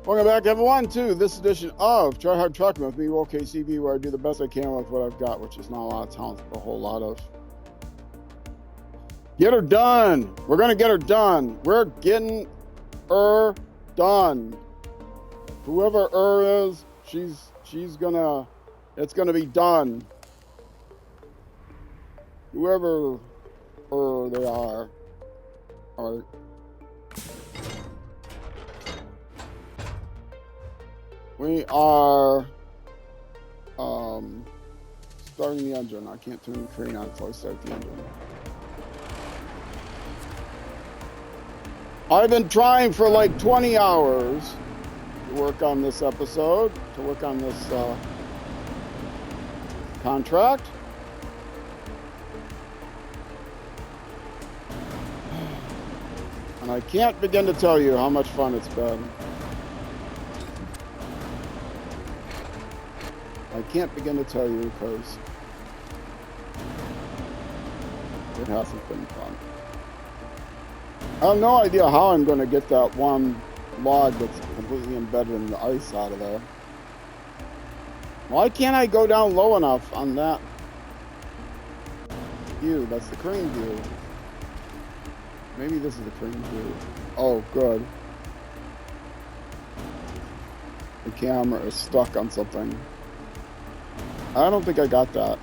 Welcome back, everyone, to this edition of Try Hard Trucking with me, OKCB, where I do the best I can with what I've got, which is not a lot of talent, but a whole lot of. Get her done. We're going to get her done. We're getting her done. Whoever her is, she's going to, it's going to be done. Whoever her they are. We are starting the engine. I can't turn the crane on until I start the engine. I've been trying for like 20 hours to work on this episode, to work on this contract. And I can't begin to tell you how much fun it's been. I can't begin to tell you because it hasn't been fun. I have no idea how I'm going to get that one log that's completely embedded in the ice out of there. Why can't I go down low enough on that view? That's the crane view. Maybe this is the crane view. Oh, good. The camera is stuck on something. I don't think I got that.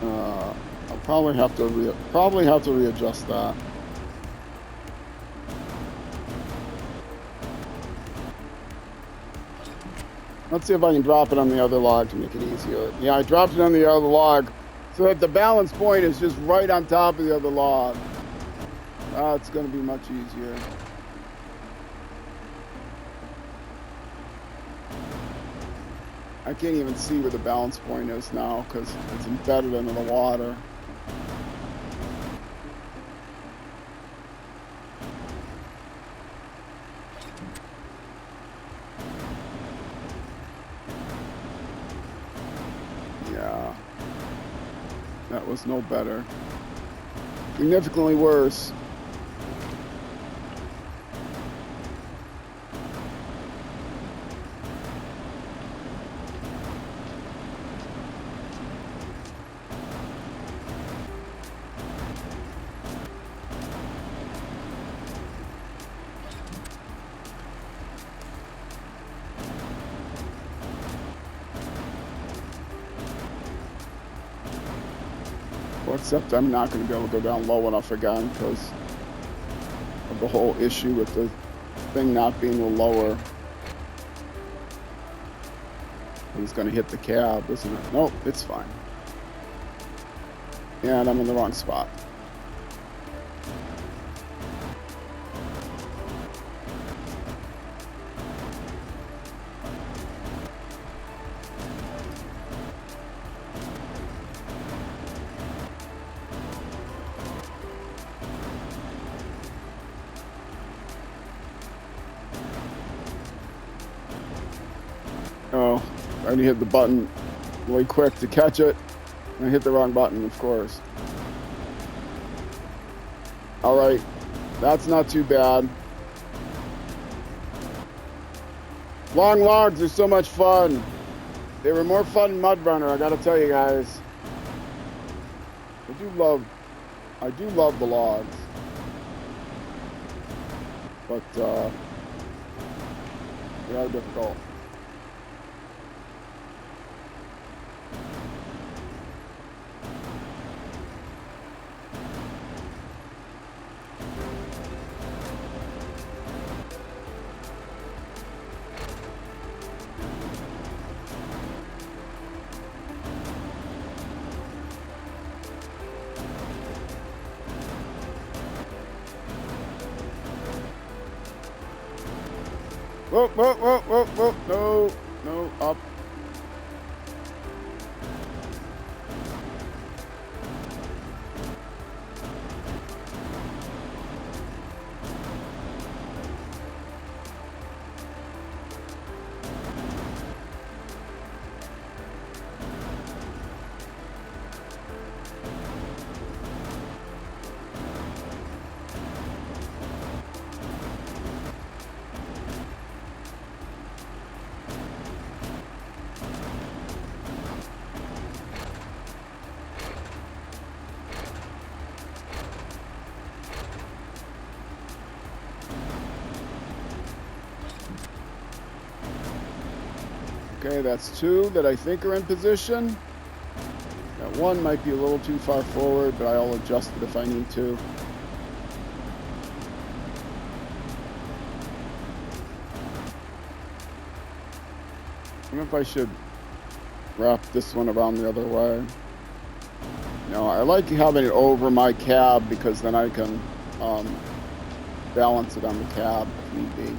I'll probably have to readjust that. Let's see if I can drop it on the other log to make it easier. Yeah, I dropped it on the other log so that the balance point is just right on top of the other log. It's going to be much easier. I can't even see where the balance point is now because it's embedded into the water. Yeah, that was no better. Significantly worse. Except I'm not going to be able to go down low enough again because of the whole issue with the thing not being a lower. It's going to hit the cab, isn't it? Nope, it's fine. And I'm in the wrong spot. Oh, I already hit the button really quick to catch it. I hit the wrong button, of course. All right, that's not too bad. Long logs are so much fun. They were more fun in MudRunner, I gotta tell you guys. I do love the logs. But they are difficult. Whoa, whoa, whoa, whoa, whoa, no, no, up. Okay, that's 2 that I think are in position. That 1 might be a little too far forward, but I'll adjust it if I need to. I wonder if I should wrap this one around the other way. No, I like having it over my cab because then I can balance it on the cab if need be.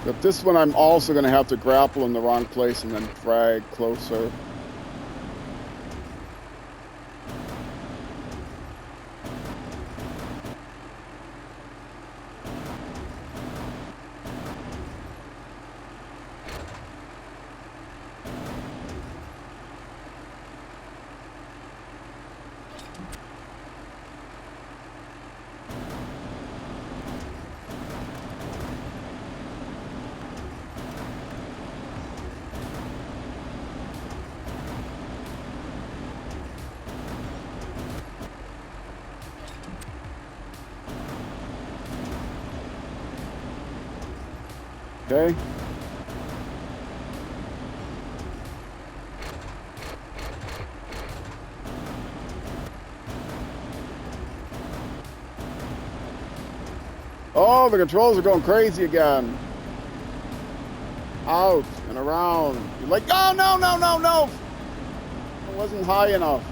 But this one I'm also going to have to grapple in the wrong place and then drag closer. Okay. Oh, the controls are going crazy again. Out and around. You're like, oh, no, no, no, no. It wasn't high enough.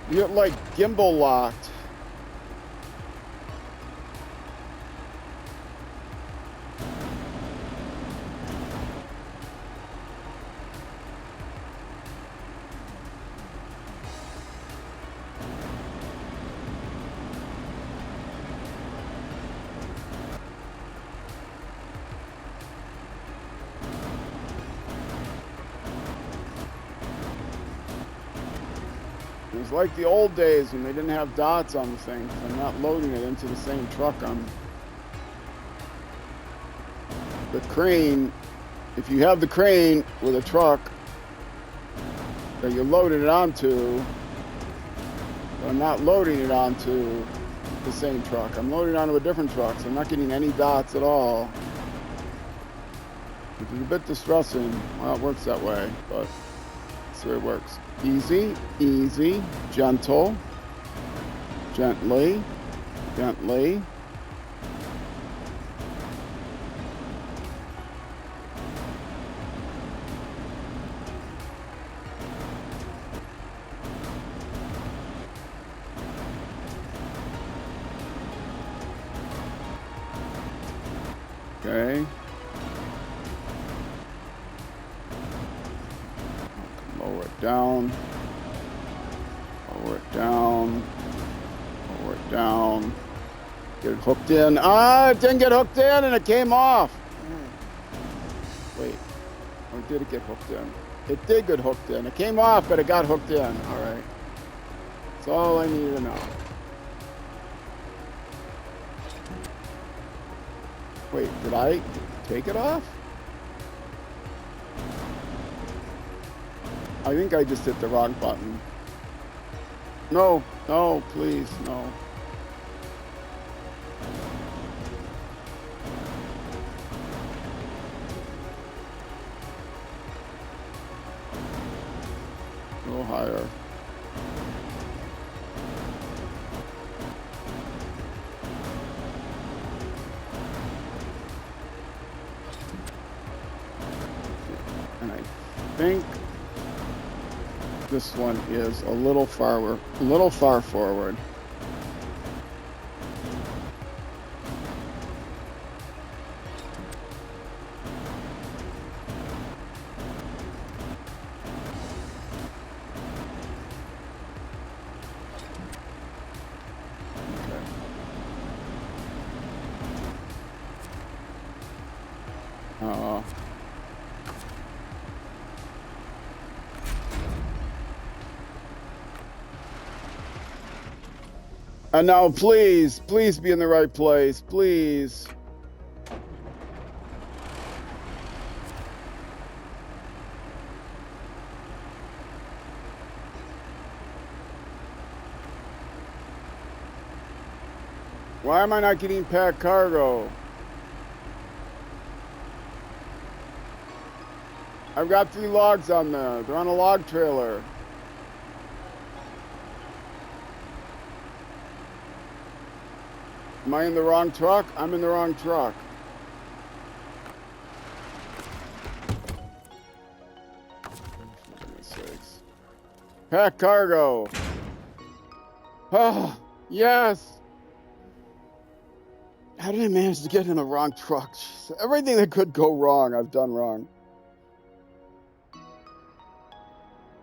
You get like gimbal locked. It was like the old days when they didn't have dots on the thing. I'm not loading it into the same truck on the crane. If you have the crane with a truck that you're loading it onto, I'm not loading it onto the same truck. I'm loading it onto a different truck, so I'm not getting any dots at all. Which is a bit distressing. Well, it works that way, but that's the way it works. Easy, easy, gentle, gently, gently. Okay. Lower it down. Lower it down. Lower it down. Get it hooked in. Ah, it didn't get hooked in and it came off. Wait. Or did it get hooked in? It did get hooked in. It came off, but it got hooked in. All right. That's all I need to know. Wait, did I take it off? I think I just hit the wrong button. No, no, please, no. A little higher. And I think this one is a little far forward. Okay. And now, please, please be in the right place, please. Why am I not getting packed cargo? I've got 3 logs on there. They're on a log trailer. Am I in the wrong truck? I'm in the wrong truck. For goodness sakes. Pack cargo. Oh, yes. How did I manage to get in the wrong truck? Everything that could go wrong, I've done wrong.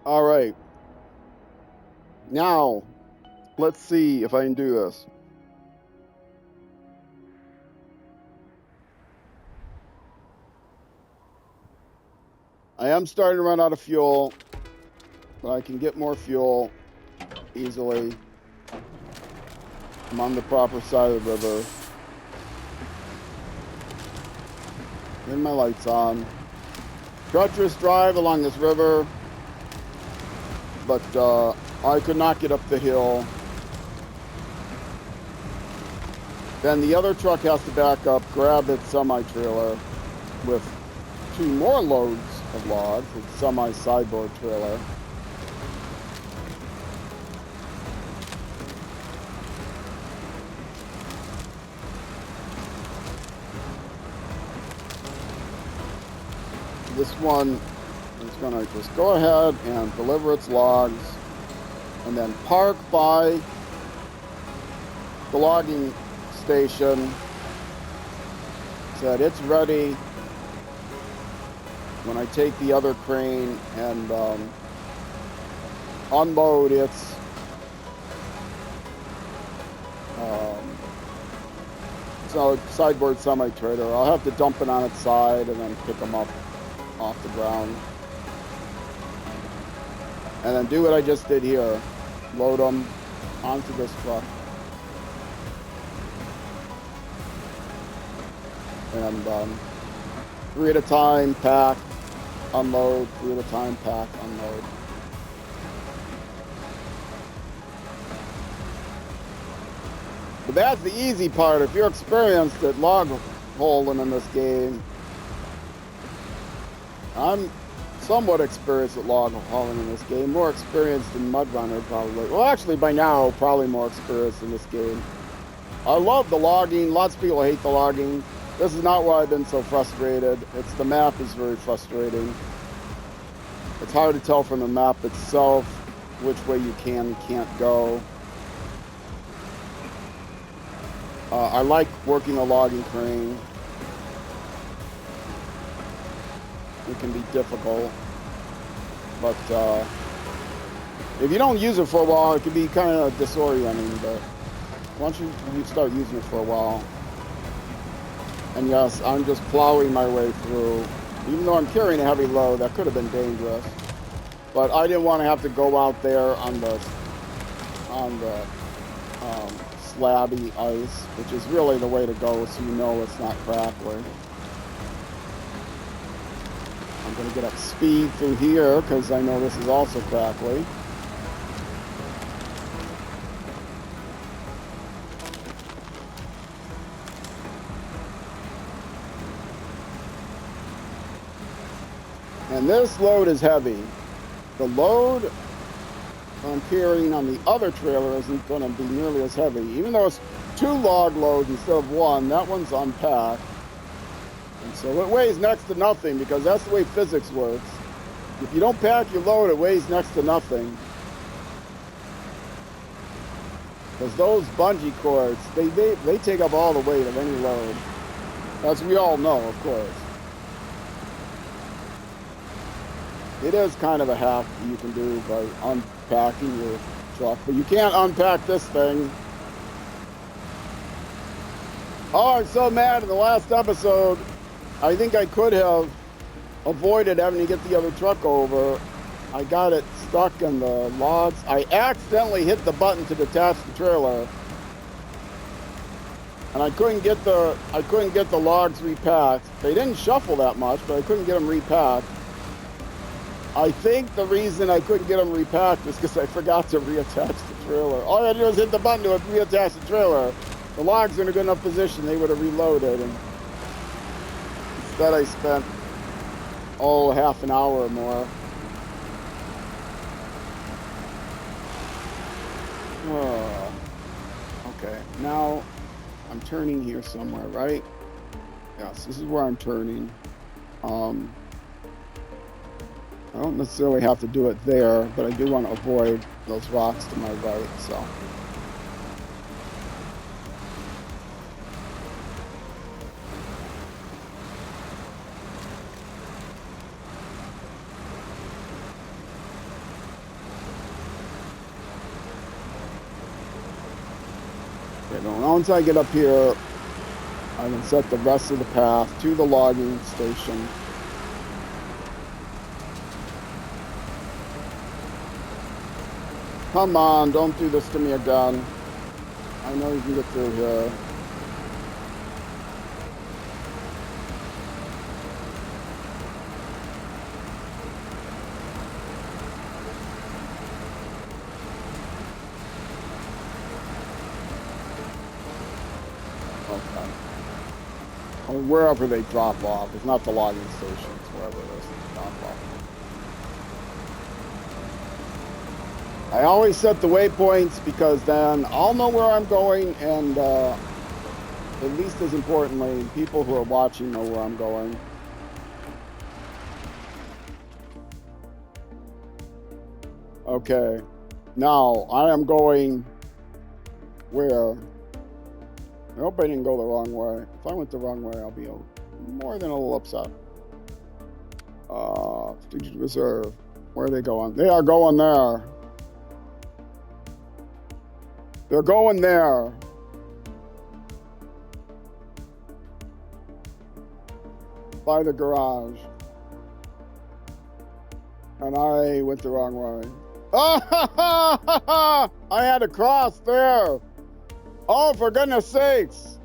All right. Now, let's see if I can do this. I am starting to run out of fuel, but I can get more fuel easily. I'm on the proper side of the river. Getting my lights on. Treacherous drive along this river, but I could not get up the hill. Then the other truck has to back up, grab its semi-trailer with 2 more loads of logs, its semi-sideboard trailer. This one is going to just go ahead and deliver its logs and then park by the logging station so that it's ready when I take the other crane and unload its sideboard semi-trailer. I'll have to dump it on its side and then pick them up off the ground. And then do what I just did here. Load them onto this truck. And 3 at a time, pack, unload, 3 at a time, pack, unload. But that's the easy part. If you're experienced at log hauling in this game, I'm somewhat experienced at log hauling in this game, more experienced in MudRunner probably. Well, actually by now, probably more experienced in this game. I love the logging. Lots of people hate the logging. This is not why I've been so frustrated. It's the map is very frustrating. It's hard to tell from the map itself which way you can and can't go. I like working a logging crane. It can be difficult, but if you don't use it for a while, it can be kind of disorienting. But once you start using it for a while, and yes, I'm just plowing my way through. Even though I'm carrying a heavy load, that could have been dangerous. But I didn't want to have to go out there on the slabby ice, which is really the way to go, so you know it's not crackly. I'm going to get up speed through here because I know this is also crackly. And this load is heavy. The load I'm carrying on the other trailer isn't going to be nearly as heavy. Even though it's 2 log loads instead of 1, that one's unpacked. And so it weighs next to nothing because that's the way physics works. If you don't pack your load, it weighs next to nothing. Because those bungee cords, they take up all the weight of any load. As we all know, of course. It is kind of a hack you can do by unpacking your truck, but you can't unpack this thing. Oh, I'm so mad in the last episode. I think I could have avoided having to get the other truck over. I got it stuck in the logs. I accidentally hit the button to detach the trailer, and I couldn't get the logs repacked. They didn't shuffle that much, but I couldn't get them repacked. I think the reason I couldn't get them repacked is because I forgot to reattach the trailer. All I had to do was hit the button to reattach the trailer. The logs are in a good enough position, they would have reloaded. And instead I spent oh, half an hour or more. Oh. Okay, now I'm turning here somewhere, right? Yes, this is where I'm turning. I don't necessarily have to do it there, but I do want to avoid those rocks to my right, so. Okay, once I get up here, I can set the rest of the path to the logging station. Come on, don't do this to me again. I know you can get through here. Okay. Or wherever they drop off. It's not the logging stations, wherever it is they drop off. I always set the waypoints because then I'll know where I'm going, and at least as importantly, people who are watching know where I'm going. Okay, now I am going where? I hope I didn't go the wrong way. If I went the wrong way, I'll be more than a little upset. Strategic Reserve. Where are they going? They are going there. They're going there. By the garage. And I went the wrong way. I had to cross there. Oh, for goodness sakes.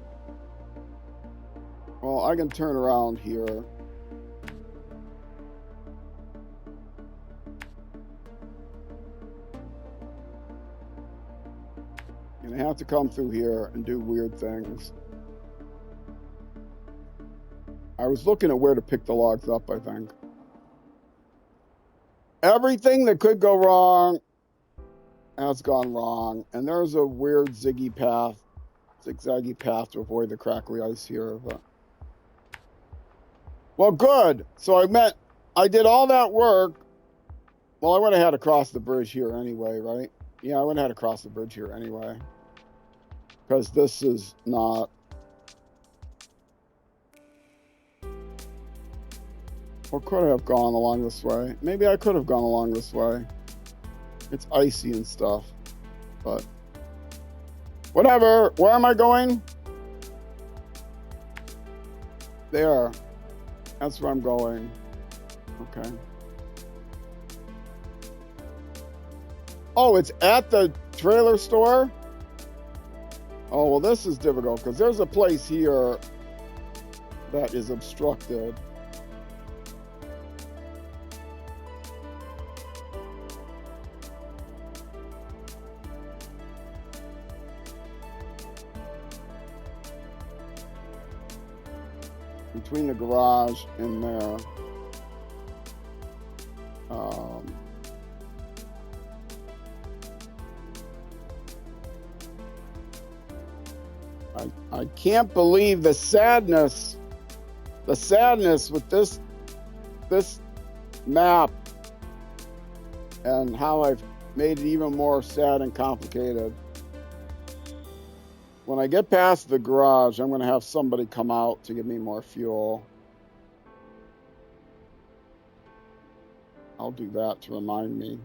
Well, I can turn around here. And I have to come through here and do weird things. I was looking at where to pick the logs up, I think. Everything that could go wrong has gone wrong. And there's a weird zigzaggy path to avoid the crackly ice here. But... Well, good. So I did all that work. Well, I would have had to cross the bridge here anyway, right? Yeah, I would have had to cross the bridge here anyway. Because this is not... Or could I have gone along this way? Maybe I could have gone along this way. It's icy and stuff. But... whatever. Where am I going? There. That's where I'm going. Okay. Oh, it's at the trailer store? Oh, well, this is difficult because there's a place here that is obstructed. Between the garage and there. I can't believe the sadness with this map and how I've made it even more sad and complicated. When I get past the garage, I'm going to have somebody come out to give me more fuel. I'll do that to remind me.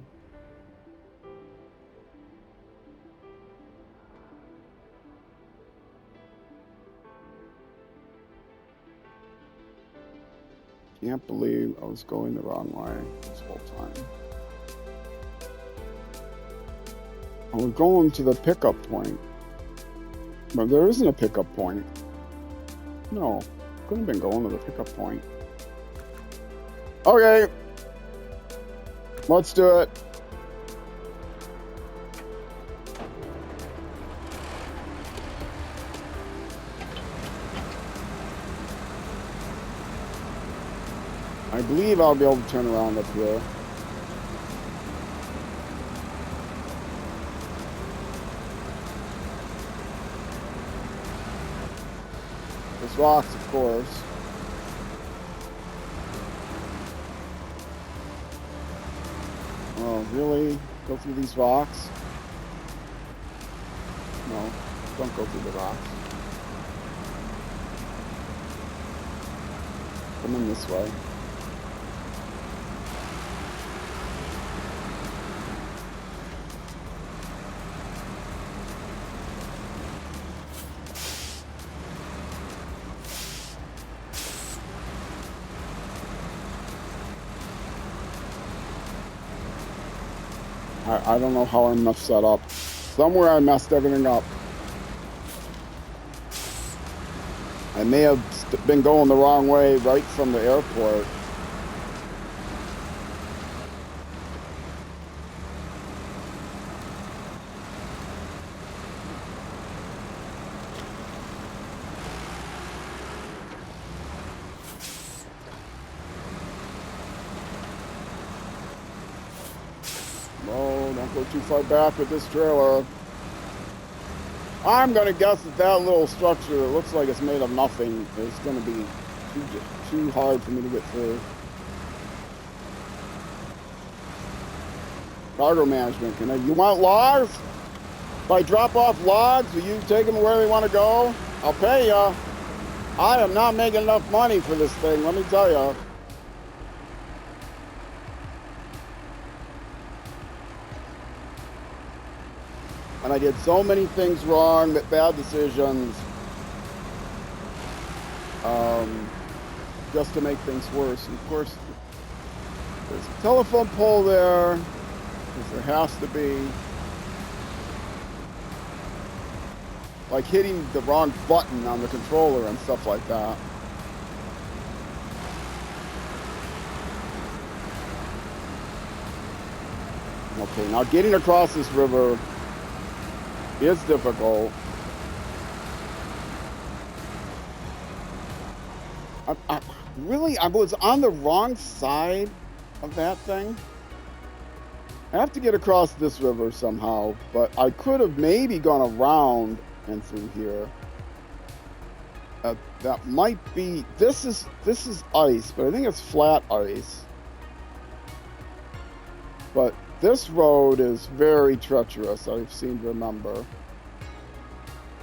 Can't believe I was going the wrong way this whole time. I was going to the pickup point. But there isn't a pickup point. No, couldn't have been going to the pickup point. Okay. Let's do it. I believe I'll be able to turn around up here. There's rocks, of course. Oh, really? Go through these rocks? No, don't go through the rocks. Come in this way. I don't know how I'm messed that up. Somewhere I messed everything up. I may have been going the wrong way right from the airport. No, don't go too far back with this trailer. I'm gonna guess that that little structure, it looks like it's made of nothing, is gonna be too hard for me to get through. Cargo management, you want logs? If I drop off logs, will you take them where they want to go? I'll pay ya. I am not making enough money for this thing, let me tell ya. And I did so many things wrong, bad decisions, just to make things worse. And of course, there's a telephone pole there, because there has to be. Like hitting the wrong button on the controller and stuff like that. Okay, now getting across this river is difficult. I was on the wrong side of that thing. I have to get across this river somehow, but I could have maybe gone around and through here. That might be, this is ice, but I think it's flat ice. But this road is very treacherous, I seem to remember.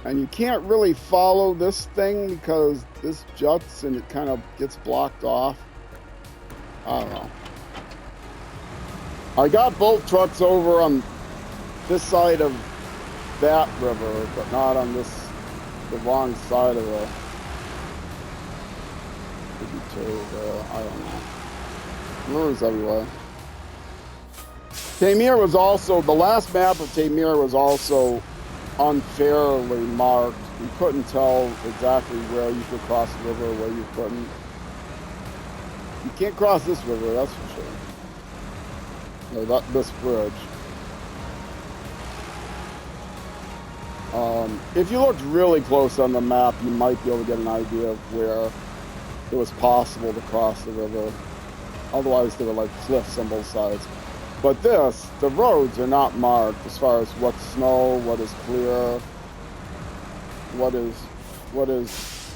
And you can't really follow this thing because this juts and it kind of gets blocked off. I don't know. I got both trucks over on this side of that river, but not on this, the wrong side of the I don't know. Rivers everywhere. Tamir was also, the last map of Tamir was also unfairly marked. You couldn't tell exactly where you could cross the river, where you couldn't. You can't cross this river, that's for sure. No, this bridge. If you looked really close on the map, you might be able to get an idea of where it was possible to cross the river. Otherwise, there were like cliffs on both sides. But this, the roads are not marked as far as what's snow, what is clear, what is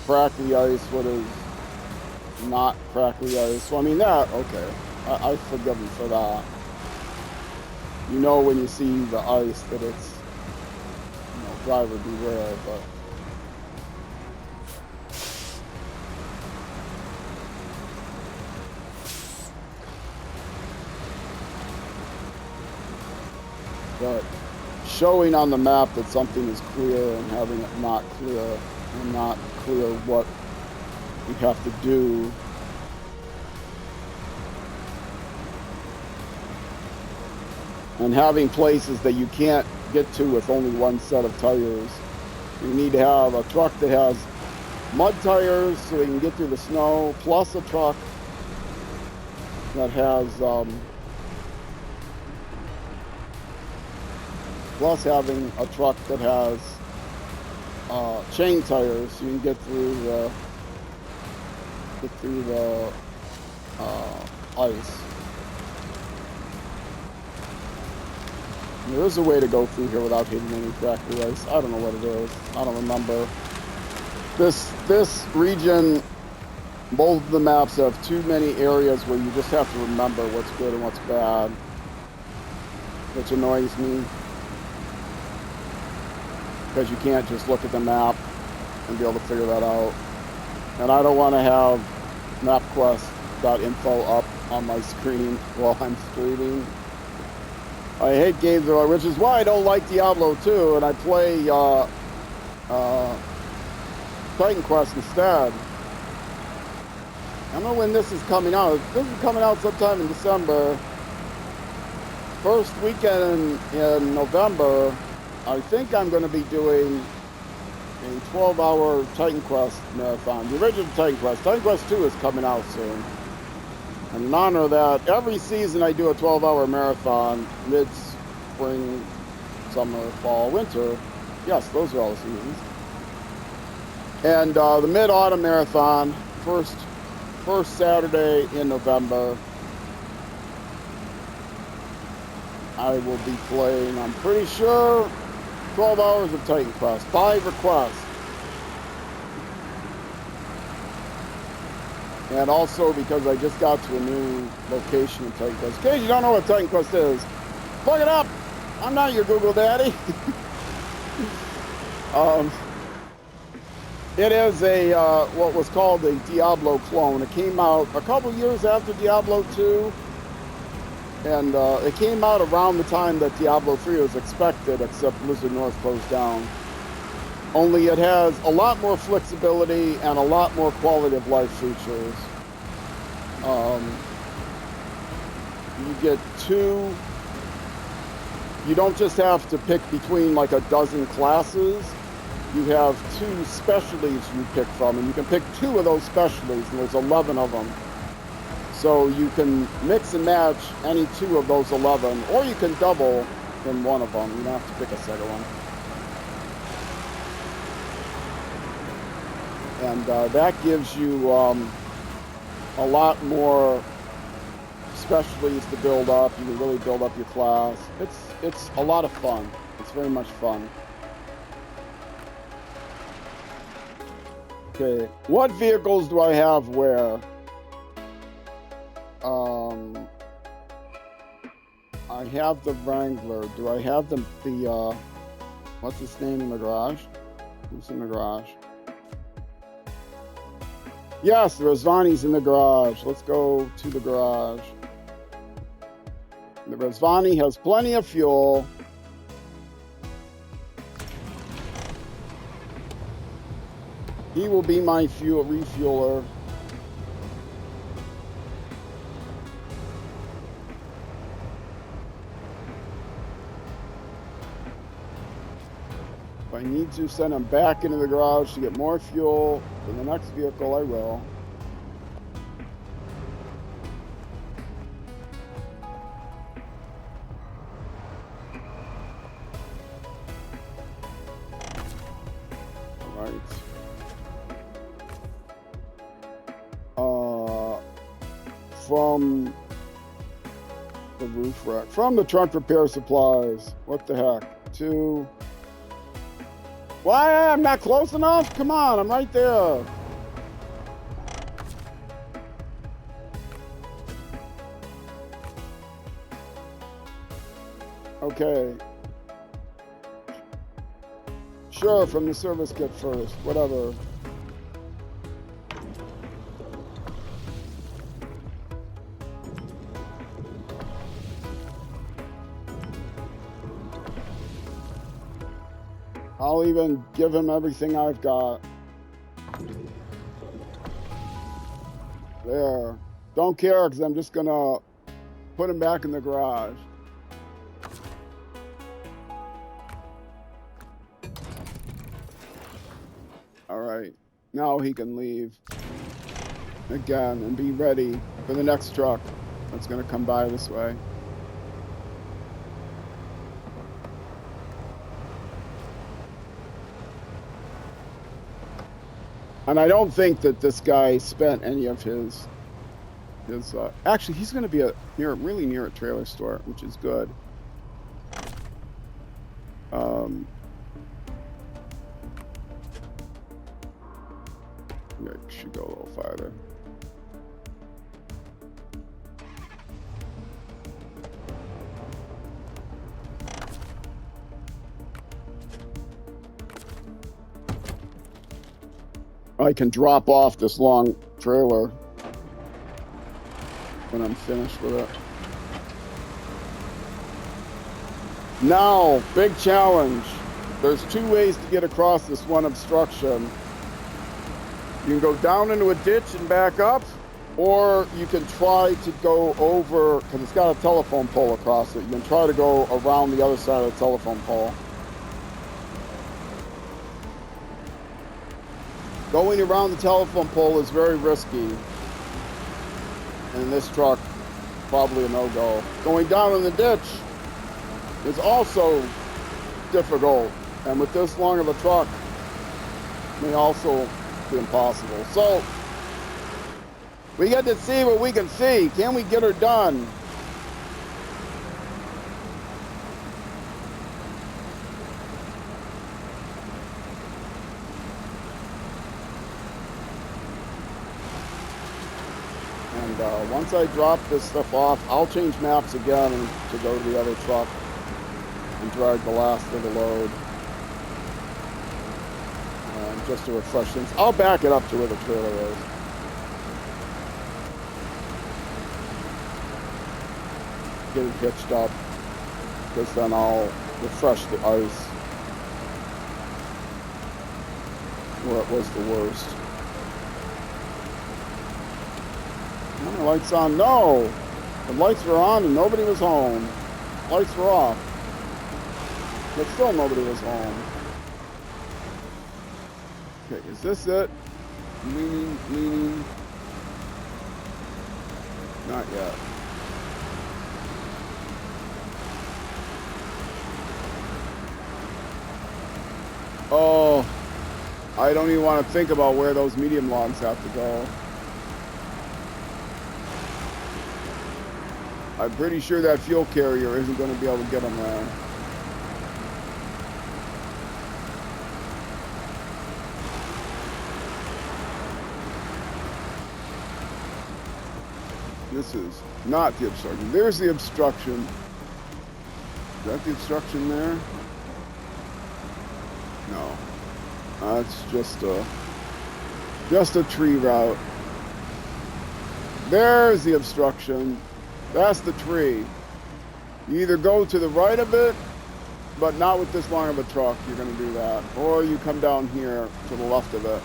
crackly ice, what is not crackly ice. So I mean that, okay, I forgive them for that. You know when you see the ice that it's, you know, driver beware, but. But showing on the map that something is clear and having it not clear, and not clear what you have to do. And having places that you can't get to with only one set of tires. You need to have a truck that has mud tires so they can get through the snow, plus a truck that has plus having a truck that has chain tires so you can get through the ice. There is a way to go through here without hitting any crackly ice. I don't know what it is. I don't remember. This region, both of the maps have too many areas where you just have to remember what's good and what's bad, which annoys me. Because you can't just look at the map and be able to figure that out. And I don't want to have mapquest.info up on my screen while I'm streaming. I hate games, which is why I don't like Diablo 2, and I play Titan Quest instead. I don't know when this is coming out. This is coming out sometime in December. First weekend in November, I think I'm going to be doing a 12-hour Titan Quest marathon. The original Titan Quest. Titan Quest 2 is coming out soon. And in honor of that, every season I do a 12-hour marathon, mid-spring, summer, fall, winter. Yes, those are all the seasons. And the mid-autumn marathon, first Saturday in November, I will be playing, I'm pretty sure, 12 hours of Titan Quest, 5 requests. And also because I just got to a new location in Titan Quest. In case you don't know what Titan Quest is, look it up. I'm not your Google daddy. It is a what was called a Diablo clone. It came out a couple years after Diablo 2. And it came out around the time that Diablo 3 was expected, except Blizzard North closed down. Only it has a lot more flexibility and a lot more quality of life features. You get two. You don't just have to pick between like a dozen classes. You have 2 specialties you pick from, and you can pick 2 of those specialties, and there's 11 of them. So you can mix and match any 2 of those 11, or you can double in one of them. You don't have to pick a second one. And that gives you a lot more specialties to build up. You can really build up your class. It's a lot of fun. It's very much fun. Okay, what vehicles do I have where? I have the Wrangler. Do I have the what's his name in the garage? Who's in the garage? Yes, the Razvani's in the garage. Let's go to the garage. The Razvani has plenty of fuel. He will be my fuel refueler. If I need to send him back into the garage to get more fuel for the next vehicle, I will. From the roof rack, from the trunk repair supplies. What the heck? To why? I'm not close enough? Come on, I'm right there. Okay. Sure, from the service kit first, whatever. I'll even give him everything I've got. There. Don't care, because I'm just gonna put him back in the garage. Alright. Now he can leave. Again, and be ready for the next truck that's gonna come by this way. And I don't think that this guy spent any of his his, actually, he's going to be really near a trailer store, which is good. I should go a little farther. I can drop off this long trailer when I'm finished with it. Now, big challenge. There's 2 ways to get across this one obstruction. You can go down into a ditch and back up, or you can try to go over, because it's got a telephone pole across it. You can try to go around the other side of the telephone pole. Going around the telephone pole is very risky. And this truck, probably a no-go. Going down in the ditch is also difficult. And with this long of a truck, may also be impossible. So, we get to see what we can see. Can we get her done? And once I drop this stuff off, I'll change maps again to go to the other truck and drag the last of the load. Just to refresh things. I'll back it up to where the trailer is. Get it hitched up, because then I'll refresh the ice where it was the worst. And the lights on? No! The lights were on and nobody was home. Lights were off. But still nobody was home. Okay, is this it? Leaning. Not yet. Oh, I don't even want to think about where those medium logs have to go. I'm pretty sure that fuel carrier isn't going to be able to get them there. This is not the obstruction. There's the obstruction. Is that the obstruction there? No. That's just a tree route. There's the obstruction. That's the tree. You either go to the right of it, but not with this long of a truck, you're going to do that. Or you come down here to the left of it.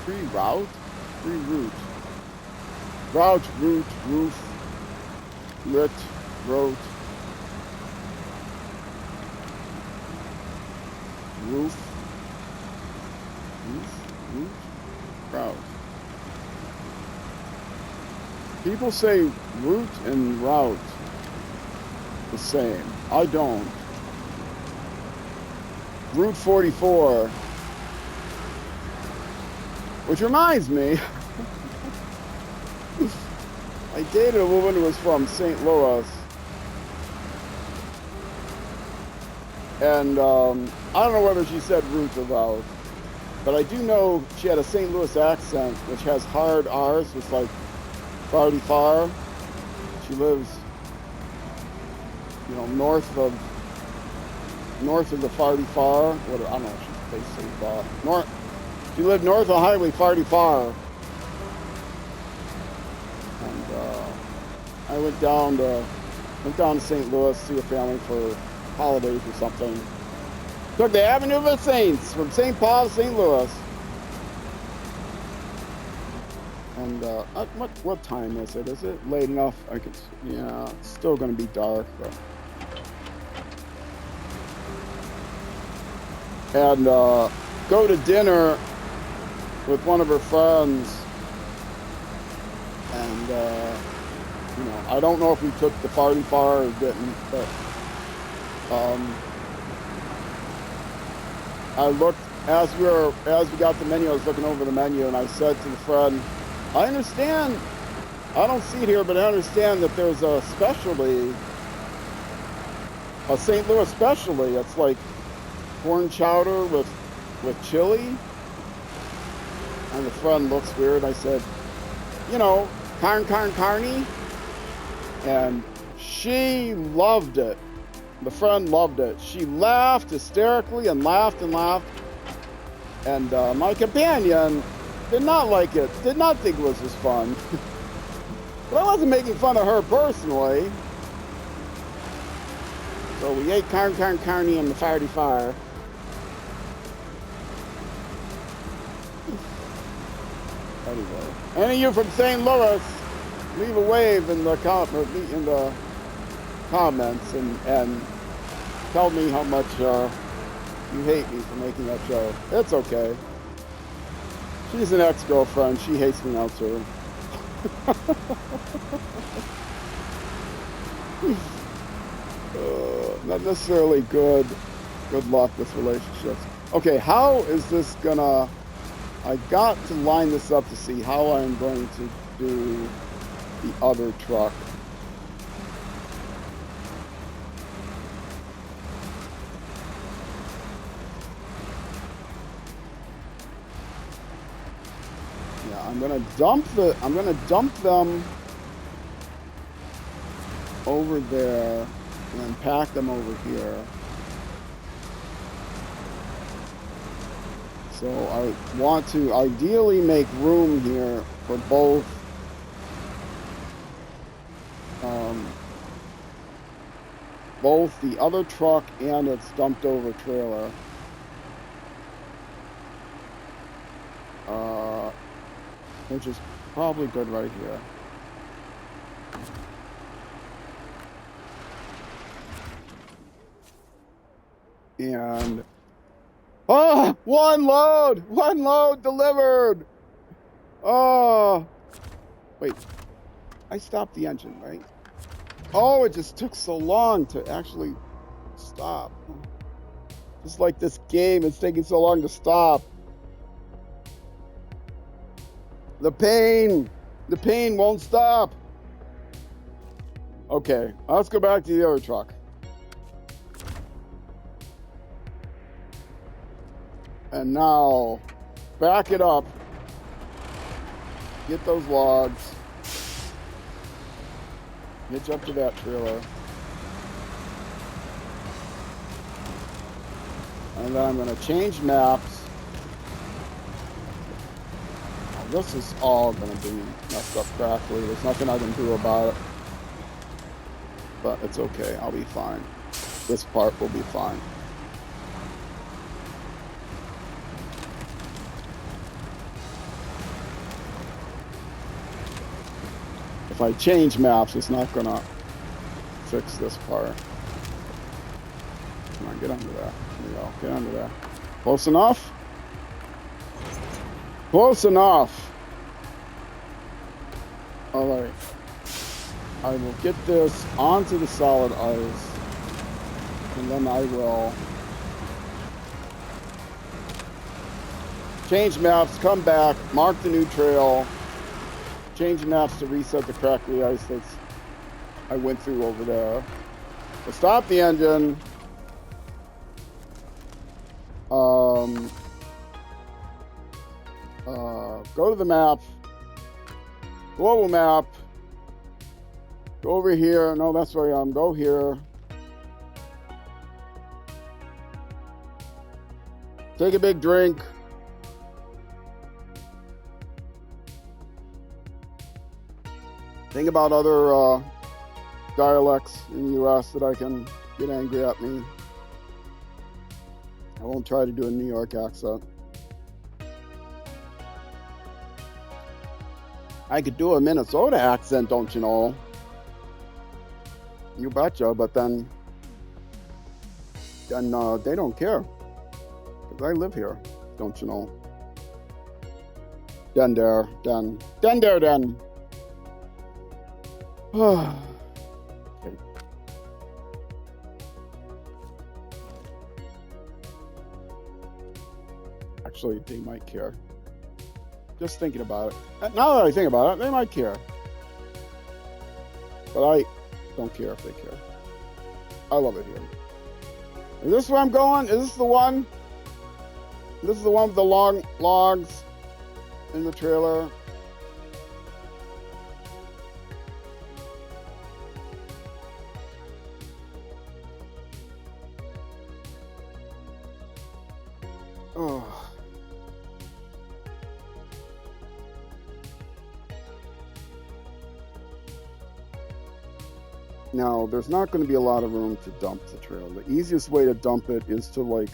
Tree route? Tree route. Route, route, roof, lit, road, roof, route. People say route and route the same. I don't. Route 44, which reminds me, I dated a woman who was from St. Louis, and I don't know whether she said route or route, but I do know she had a St. Louis accent, which has hard R's, it's like farty far. She lives, you know, north of the farty far. What, I don't know if she's basically far. She lived north of Highway farty far. I went down to St. Louis to see a family for holidays or something. Took the Avenue of the Saints from St. Paul to St. Louis. And what time is it? Is it late enough? I could, yeah, it's still going to be dark, but. And go to dinner with one of her friends. And you know, I don't know if we took the party far or didn't, but I looked as we got the menu. I was looking over the menu, and I said to the friend, I understand, I don't see it here, but I understand that there's a specialty, a St. Louis specialty. It's like corn chowder with chili. And the friend looks weird. I said, you know, carne. And she loved it. The friend loved it. She laughed hysterically and laughed and laughed. And my companion did not like it, did not think it was as fun. But I wasn't making fun of her personally. So we ate carne in the fire. Anyway, any of you from St. Louis, leave a wave in the comments and tell me how much you hate me for making that joke. It's okay. She's an ex-girlfriend. She hates me now too. Not necessarily good luck with relationships. Okay, how is this gonna... I got to line this up to see how I'm going to do the other truck. Yeah, I'm gonna dump them over there and then pack them over here. So I want to ideally make room here for both the other truck and its dumped over trailer. Which is probably good right here. And oh, one load delivered. Oh, wait, I stopped the engine, right? Oh, it just took so long to actually stop. Just like this game, it's taking so long to stop. The pain won't stop. Okay, let's go back to the other truck. And now, back it up. Get those logs. Hitch up to that trailer. And then I'm going to change maps. Oh, this is all going to be messed up crackly. There's nothing I can do about it. But it's okay. I'll be fine. This part will be fine. If I change maps, it's not gonna fix this part. Come on, get under that. There you go, get under that. Close enough? Close enough! Alright. I will get this onto the solid ice, and then I will change maps, come back, mark the new trail, change maps to reset the crackly ice that I went through over there. We'll stop the engine. Go to the map. Global map. Go over here. No, that's where I am. Go here. Take a big drink. Think about other dialects in the U.S. that I can get angry at me. I won't try to do a New York accent. I could do a Minnesota accent, don't you know? You betcha, but then they don't care. Because I live here, don't you know? Den there. Okay. Actually, they might care. Just thinking about it. Now that I think about it, they might care. But I don't care if they care. I love it here. Is this where I'm going? Is this the one? This is the one with the long logs in the trailer. Oh. Now, there's not going to be a lot of room to dump the trailer. The easiest way to dump it is to, like,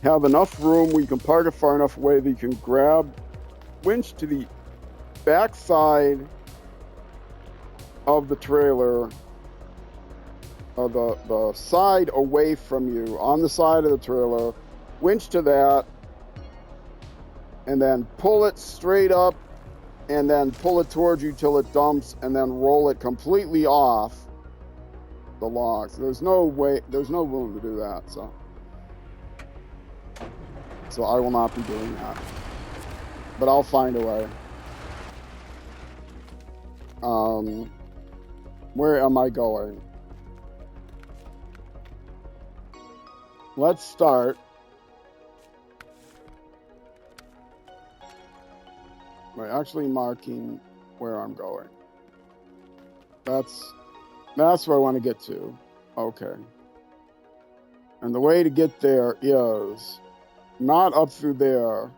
have enough room where you can park it far enough away that you can grab winch to the back side of the trailer, or the side away from you, on the side of the trailer, winch to that, and then pull it straight up, and then pull it towards you till it dumps, and then roll it completely off the logs. There's no room to do that, so I will not be doing that. But I'll find a way. Where am I going? Let's start by actually marking where I'm going. That's where I want to get to. Okay. And the way to get there is not up through there.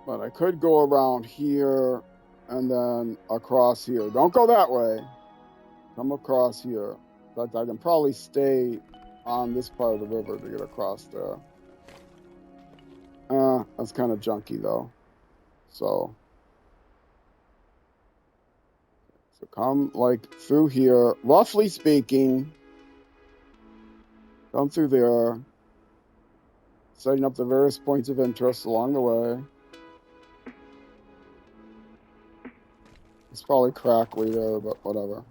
But I could go around here and then across here. Don't go that way. Come across here. In fact, I can probably stay on this part of the river to get across there. That's kind of junky though. So come like through here, roughly speaking. Come through there, setting up the various points of interest along the way. It's probably crackly there, but whatever.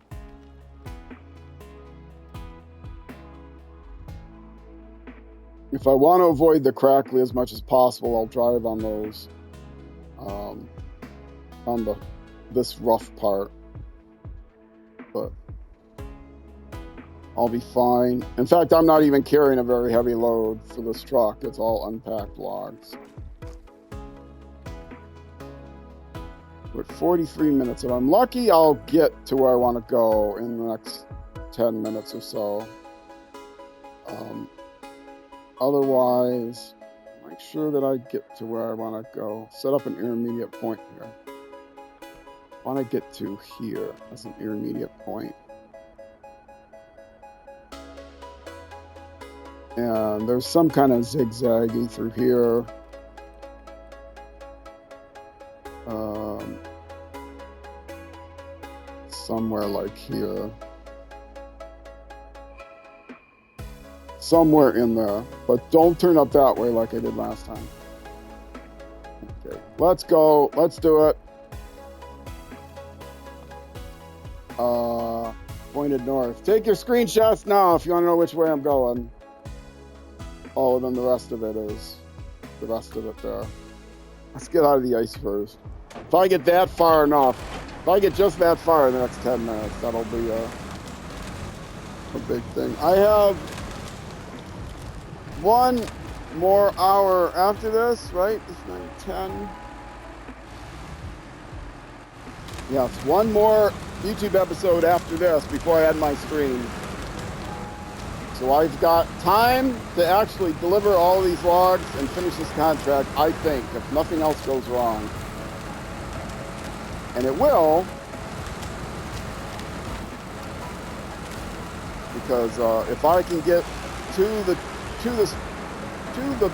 If I want to avoid the crackly as much as possible, I'll drive on those, on this rough part. But I'll be fine. In fact, I'm not even carrying a very heavy load for this truck. It's all unpacked logs. We're at 43 minutes. If I'm lucky, I'll get to where I want to go in the next 10 minutes or so. Otherwise, make sure that I get to where I want to go. Set up an intermediate point here. I want to get to here as an intermediate point. And there's some kind of zigzagging through here. Somewhere like here. Somewhere in there. But don't turn up that way like I did last time. Okay, let's go. Let's do it. Pointed north. Take your screenshots now if you want to know which way I'm going. Oh, and then the rest of it is the rest of it there. Let's get out of the ice first. If I get that far enough, if I get just that far in the next 10 minutes, that'll be a big thing. I have one more hour after this, right? It's 9:10. Yeah, it's one more YouTube episode after this before I end my stream. So I've got time to actually deliver all these logs and finish this contract, I think, if nothing else goes wrong. And it will, because if I can get to the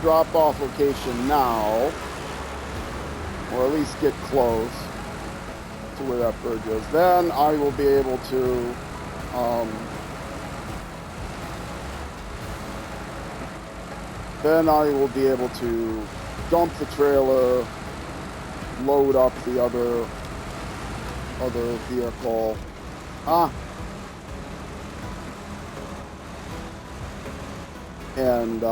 drop-off location now, or at least get close to where that bridge is, then I will be able to dump the trailer, load up the other vehicle. and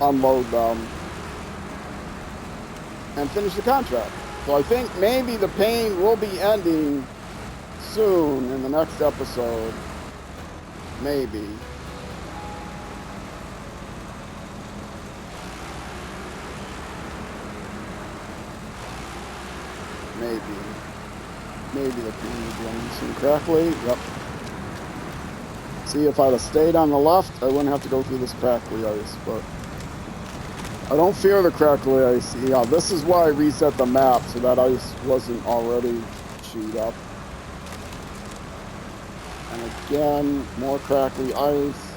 unload them and finish the contract. So I think maybe the pain will be ending soon in the next episode. Maybe. Maybe the pain will be ending soon. Crackly, yep. See, if I'd have stayed on the left, I wouldn't have to go through this crackly ice, but I don't fear the crackly ice. Yeah, this is why I reset the map, so that ice wasn't already chewed up. And again, more crackly ice.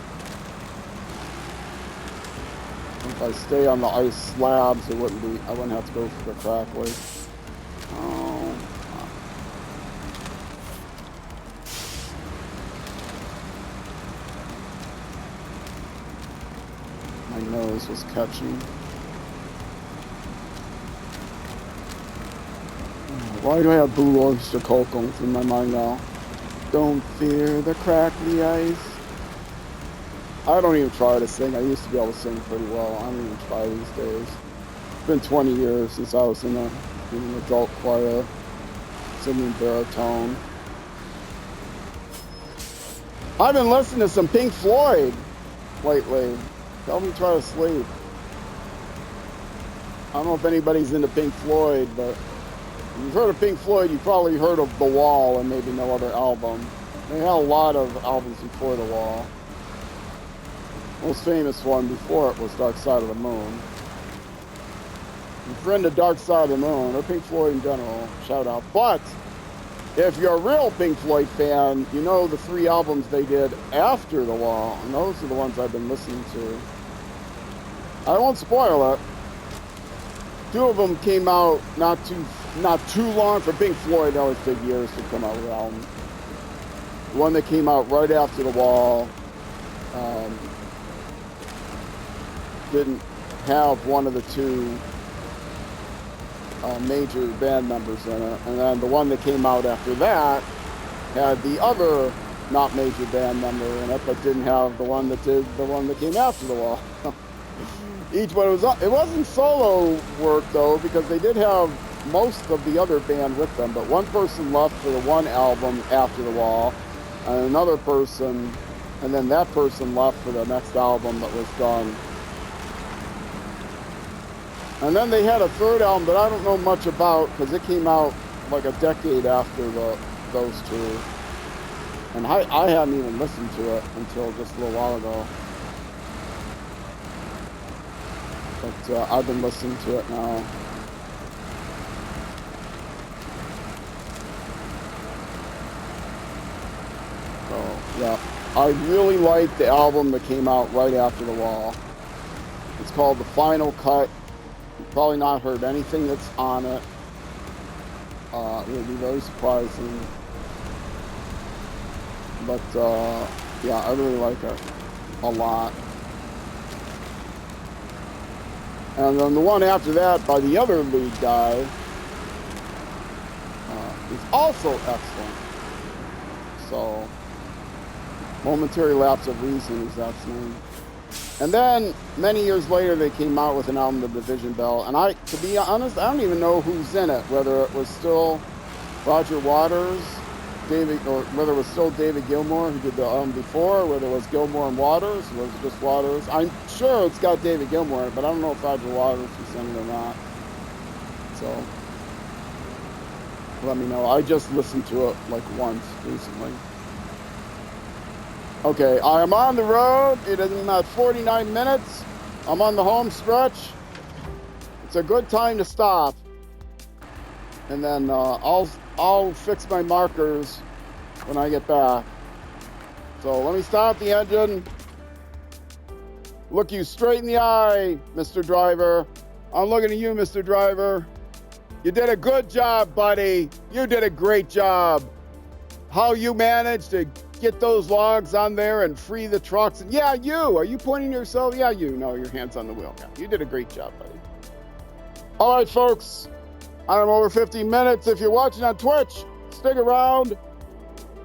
If I stay on the ice slabs, I wouldn't have to go through the crackly. Oh. My nose was catching. Why do I have Blue Oyster Cult going through my mind now? Don't fear the crackly ice. I don't even try to sing. I used to be able to sing pretty well. I don't even try these days. It's been 20 years since I was in an adult choir singing baritone. I've been listening to some Pink Floyd lately. Help me try to sleep. I don't know if anybody's into Pink Floyd, but if you've heard of Pink Floyd, you've probably heard of The Wall and maybe no other album. They had a lot of albums before The Wall. Most famous one before it was Dark Side of the Moon. If you're into Dark Side of the Moon, or Pink Floyd in general, shout out. But if you're a real Pink Floyd fan, you know the 3 albums they did after The Wall, and those are the ones I've been listening to. I won't spoil it. 2 of them came out not too long for Pink Floyd. It always took years to come out with an album. The one that came out right after The Wall didn't have one of the 2 major band members in it, and then the one that came out after that had the other not major band member in it, but didn't have the one that did the one that came after The Wall. Each one it wasn't solo work though, because they did have most of the other band with them, but one person left for the one album after The Wall, and another person, and then that person left for the next album that was done. And then they had a 3rd album that I don't know much about, because it came out like a decade after those 2. And I hadn't even listened to it until just a little while ago. But I've been listening to it now. So, yeah. I really like the album that came out right after The Wall. It's called The Final Cut. You've probably not heard anything that's on it. It would be very surprising. But, yeah, I really like it a lot. And then the one after that by the other lead guy is also excellent. So, Momentary Lapse of Reason is that name. And then, many years later, they came out with an album, The Division Bell. And to be honest, I don't even know who's in it. Whether it was still Roger Waters, or whether it was still David Gilmour who did the album before, whether it was Gilmour and Waters, or was it just Waters? I'm sure it's got David Gilmour, but I don't know if Roger Waters was in it or not. So, let me know. I just listened to it like once recently. Okay, I am on the road. It is about 49 minutes. I'm on the home stretch. It's a good time to stop. And then I'll fix my markers when I get back. So let me start the engine. Look you straight in the eye, Mr. Driver. I'm looking at you, Mr. Driver. You did a good job, buddy. You did a great job. How you managed to get those logs on there and free the trucks. And yeah, you. Are you pointing to yourself? Yeah, you. No, your hand's on the wheel. Yeah, you did a great job, buddy. All right, folks. I'm over 50 minutes. If you're watching on Twitch, stick around.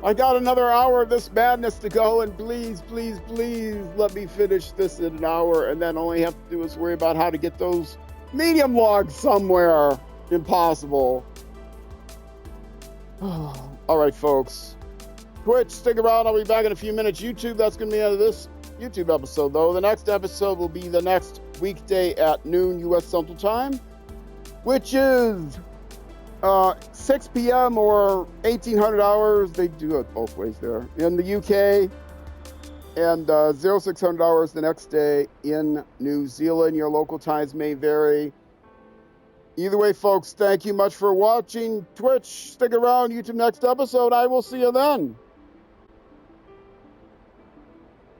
I got another hour of this madness to go, and please, please, please let me finish this in an hour, and then all I have to do is worry about how to get those medium logs somewhere. Impossible. All right, folks. Twitch, stick around. I'll be back in a few minutes. YouTube, that's going to be the end of this YouTube episode, though. The next episode will be the next weekday at noon U.S. Central Time, which is 6 p.m. or 1800 hours. They do it both ways there in the UK, and 0600 hours the next day in New Zealand. Your local times may vary. Either way, folks, thank you much for watching. Twitch, stick around. YouTube next episode. I will see you then.